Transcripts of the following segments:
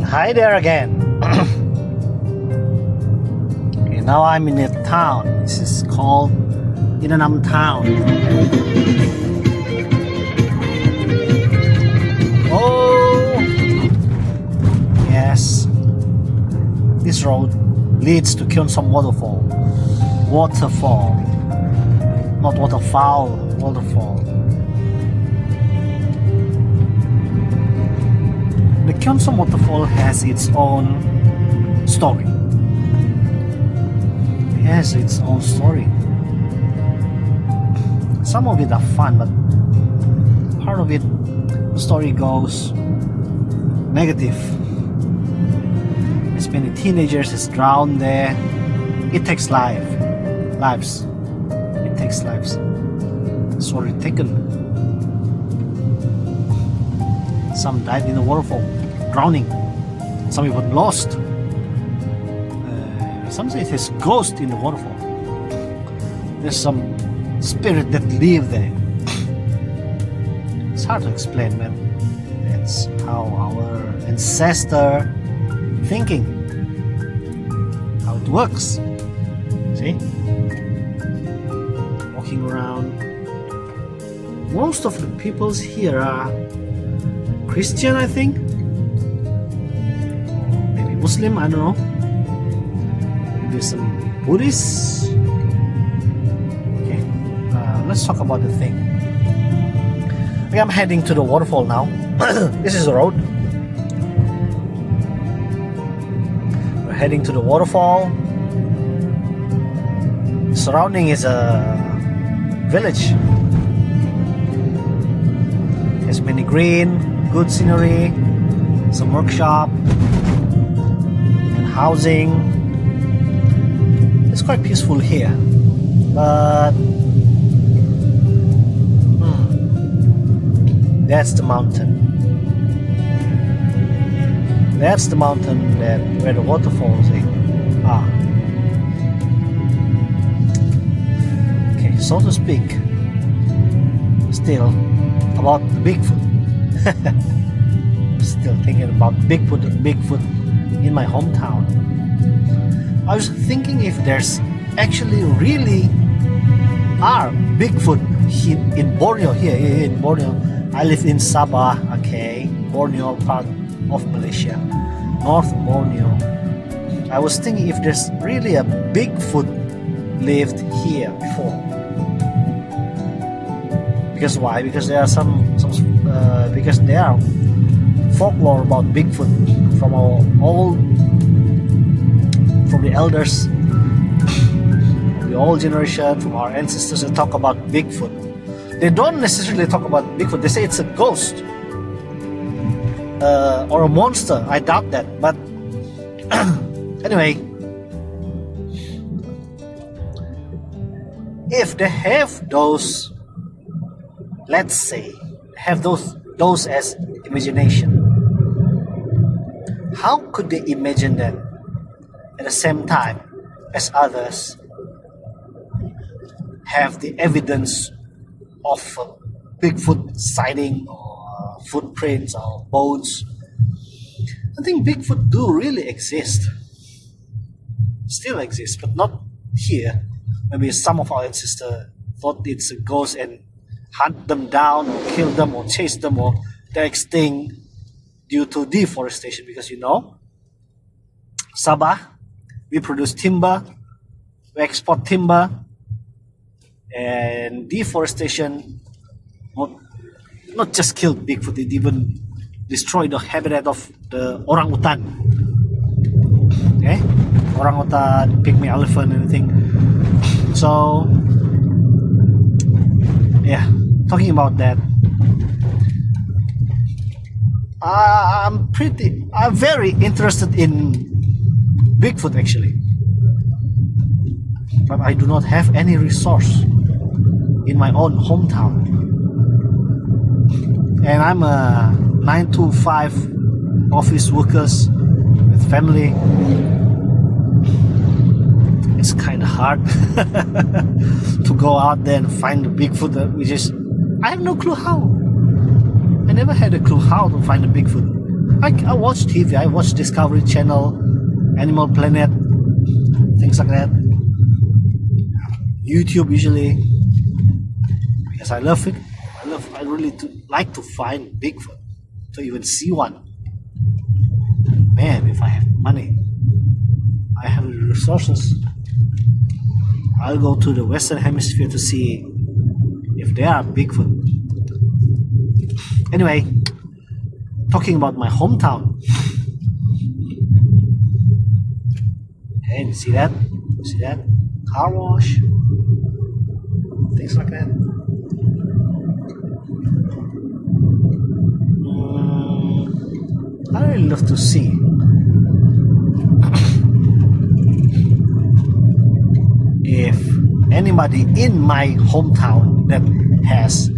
Hi there again. Okay, now I'm in a town. This is called Inanam town. Oh, yes. This road leads to Kionsom Waterfall. Waterfall. Not waterfowl, waterfall. The Kionsom Waterfall has its own story. It has its own story. Some of it are fun, but part of it, the story goes negative. As many teenagers is drowned there. It takes lives. It takes lives. It's already taken. Some died in the waterfall, drowning. Some even lost. Some say there's ghost in the waterfall. There's some spirit that live there. It's hard to explain, man. That's how our ancestor thinking. How it works. See? Walking around. Most of the peoples here are Christian, I think. Or maybe Muslim, I don't know. Maybe some Buddhists. Okay, let's talk about the thing. Okay, I'm heading to the waterfall now. This is the road. We're heading to the waterfall. Surrounding is a village. There's many green, good scenery, some workshop and housing. It's quite peaceful here, but that's the mountain. That's the mountain where the waterfalls are. Okay, so to speak, still about the Bigfoot. I'm still thinking about Bigfoot in my hometown. I was thinking if there's actually really are Bigfoot in Borneo, here in Borneo. I live in Sabah, okay, Borneo part of Malaysia, North Borneo. I was thinking if there's really a Bigfoot lived here before. Because why? Because there are because there are folklore about Bigfoot from the elders, from the old generation, from our ancestors that talk about Bigfoot. They don't necessarily talk about Bigfoot. They say it's a ghost or a monster. I doubt that. But anyway, if they have those, let's say, have those as imagination, how could they imagine that at the same time as others have the evidence of Bigfoot sighting or footprints or bones? I think Bigfoot do really exist, still exist, but not here. Maybe some of our ancestors thought it's a ghost and hunt them down or kill them or chase them, or they're extinct due to deforestation. Because Sabah, we produce timber, we export timber, and deforestation not just killed Bigfoot, it even destroyed the habitat of the orangutan. Okay, orangutan, pygmy elephant, anything. So yeah, talking about that, I'm very interested in Bigfoot actually, but I do not have any resource in my own hometown, and I'm a 9 to 5 office workers with family. It's kind of hard to go out there and find the Bigfoot, which is I have no clue how. I never had a clue how to find a Bigfoot. I watch TV. I watch Discovery Channel, Animal Planet, things like that. YouTube usually, because I love it. I really like to find Bigfoot, to even see one. Man, if I have money, I have the resources, I'll go to the Western Hemisphere to see if there are Bigfoot. Anyway, talking about my hometown. Hey, you see that? You see that? Car wash, things like that. I really love to see if anybody in my hometown that has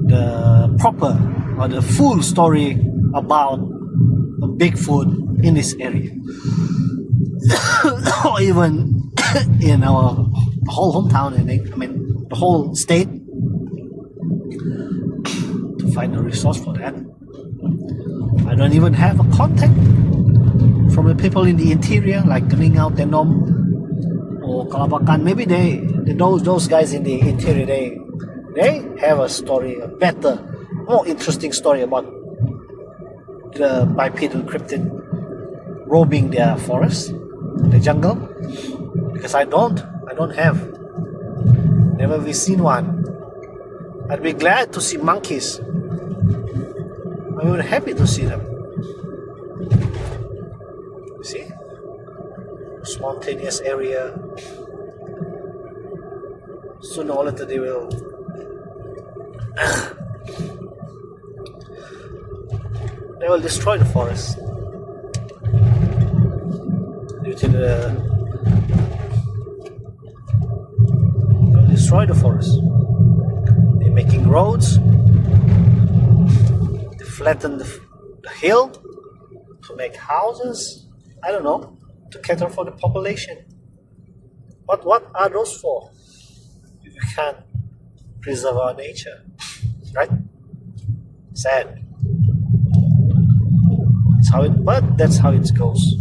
the proper or the full story about a Bigfoot in this area, or even in our whole hometown, the whole state, to find a resource for that. I don't even have a contact from the people in the interior, like Inanam or Kalabakan. Maybe those guys in the interior, they have a story, a better, more interesting story about the bipedal cryptid roaming their forest, the jungle. Because I don't have, never be seen one. I'd be glad to see monkeys. I'm very happy to see them. See? Spontaneous area. Sooner or later they will destroy the forest. Due to they'll destroy the forest. They're making roads. Flatten the hill to make houses. I don't know, to cater for the population. But what are those for if you can't preserve our nature, right? Sad. But that's how it goes.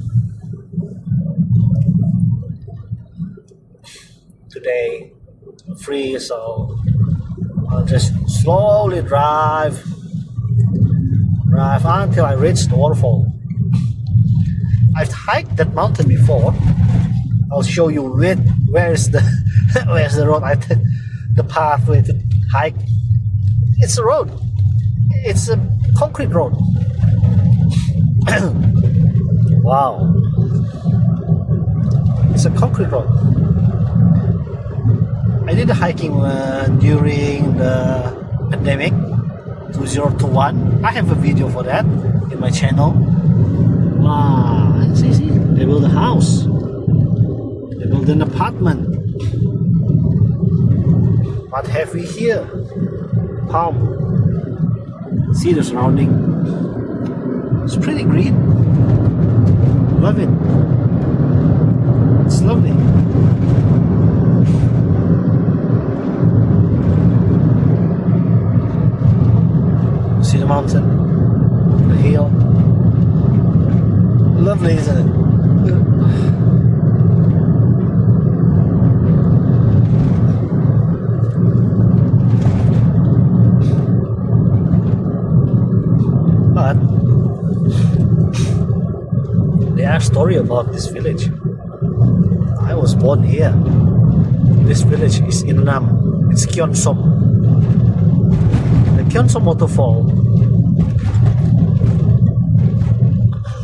Today, I'm free, so I'll just slowly drive until I reach the waterfall. I've hiked that mountain before. I'll show you where's the road. I took the pathway to hike. It's a road. It's a concrete road. Wow. It's a concrete road. I did the hiking during the pandemic. 2021. I have a video for that in my channel. See, they build a house. They build an apartment. What have we here? Palm. See the surrounding. It's pretty green. Love it. It's lovely. See the mountain, the hill. Lovely, isn't it? But there are stories about this village. I was born here. This village is Inanam. It's Kionsom. The Kionsom Waterfall,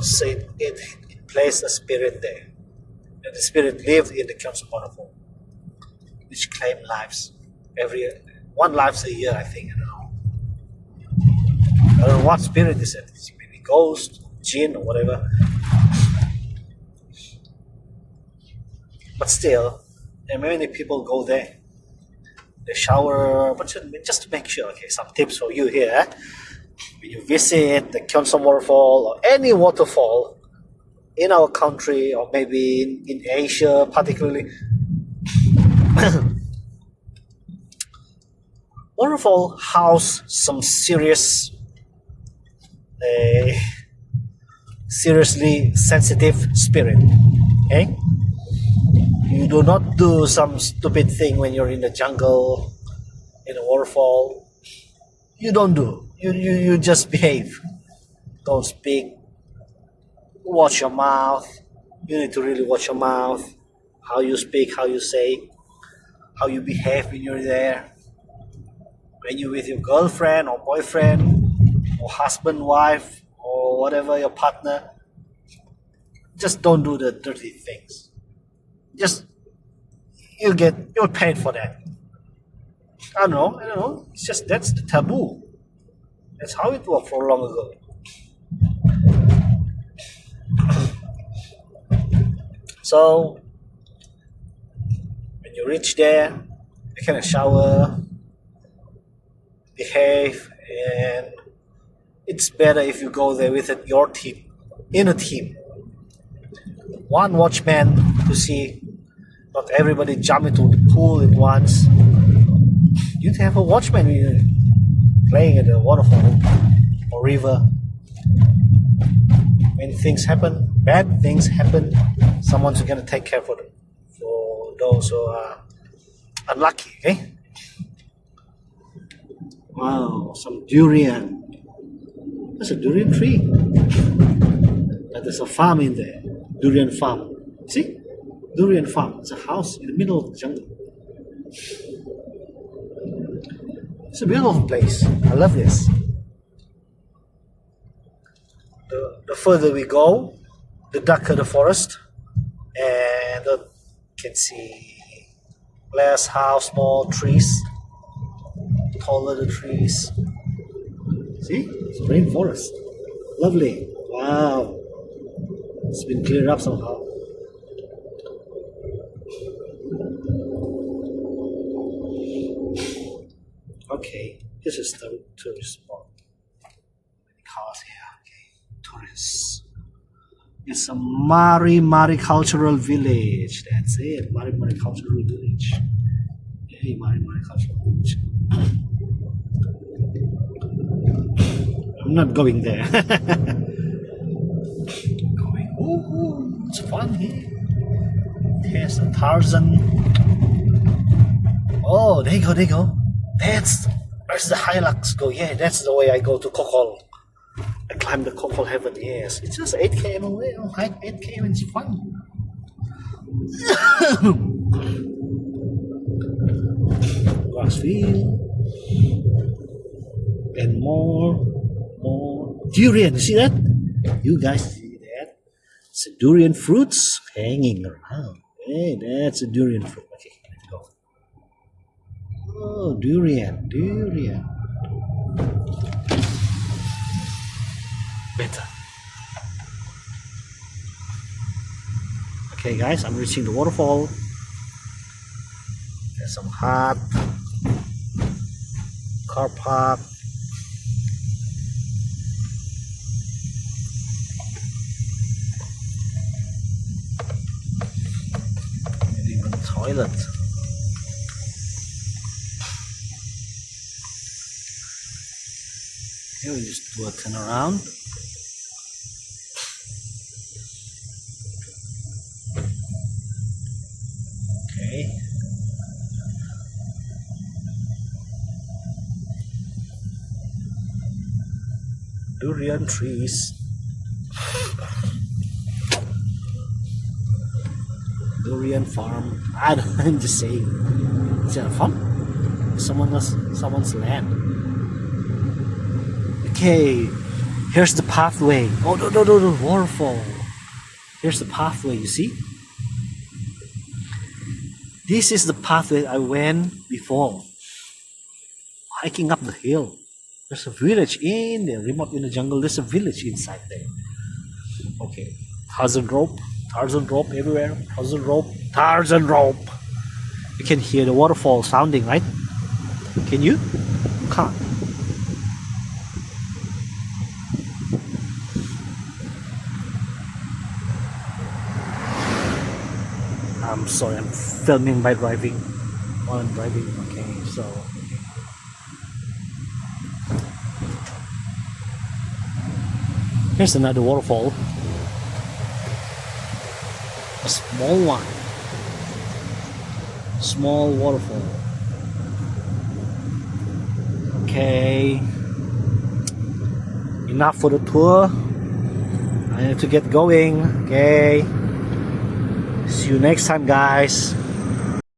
said it placed a spirit there. And the spirit lived in the Kionsom Waterfall, which claimed lives one life a year, I think. I don't know what spirit is it. It's maybe ghost, jinn, or whatever. But still, there are many people go there. They shower, but just to make sure. Okay, some tips for you here. When you visit the Kionsom Waterfall or any waterfall in our country, or maybe in Asia particularly, waterfall house some serious a seriously sensitive spirit. Okay? You do not do some stupid thing when you're in the jungle, in a waterfall. You don't do. You just behave. Don't speak. Watch your mouth. You need to really watch your mouth. How you speak, how you say, how you behave when you're there. When you're with your girlfriend or boyfriend or husband, wife, or whatever your partner, just don't do the dirty things. Just you're paid for that. I don't know. It's just that's the taboo. That's how it was for long ago. So when you reach there, you can shower, behave, and it's better if you go there with your team, in a team. One watchman to see not everybody jump into the pool at once. You'd have a watchman when you're playing at a waterfall or river. When things happen, bad things happen, someone's gonna take care for those who are unlucky, okay? Wow, some durian. There's a durian tree. And there's a farm in there. Durian farm. See? Durian farm. It's a house in the middle of the jungle. It's a beautiful place. I love this. The further we go, the darker the forest, and you can see less house, more trees, taller the trees. See? It's a rainforest. Lovely. Wow. It's been cleared up somehow. Okay, this is the tourist spot. Many cars here. Okay, tourists. It's a Mari Cultural Village. That's it, Mari Cultural Village. Hey, Mari Cultural Village. I'm not going there. Ooh, it's fun here. There's a Tarzan. Oh, there you go. Where's the Hilux go? Yeah, that's the way I go to Kokol. I climb the Kokol Heaven, yes. It's just 8 km away. I'll hike 8 km, it's fun. Grass field. And more durian. You see that? You guys see that? It's a durian fruits hanging around. Hey, that's a durian fruit. Okay, let's go. Oh, durian. Better. Okay, guys, I'm reaching the waterfall. There's some hut, car park. And even toilet. Here we just do a turn around. Okay. Durian trees. Durian farm. I'm just saying. Is that a farm? Someone's land. Okay, here's the pathway. Oh, no, waterfall. Here's the pathway, you see? This is the pathway I went before. Hiking up the hill. There's a village in there, remote in the jungle. There's a village inside there. Okay, Tarzan rope everywhere. Tarzan rope. You can hear the waterfall sounding, right? Can you? Can't. I'm sorry, I'm filming by driving. While I'm driving, okay, so. Okay. Here's another waterfall. A small one. Small waterfall. Okay. Enough for the tour. I need to get going. Okay. See you next time, guys.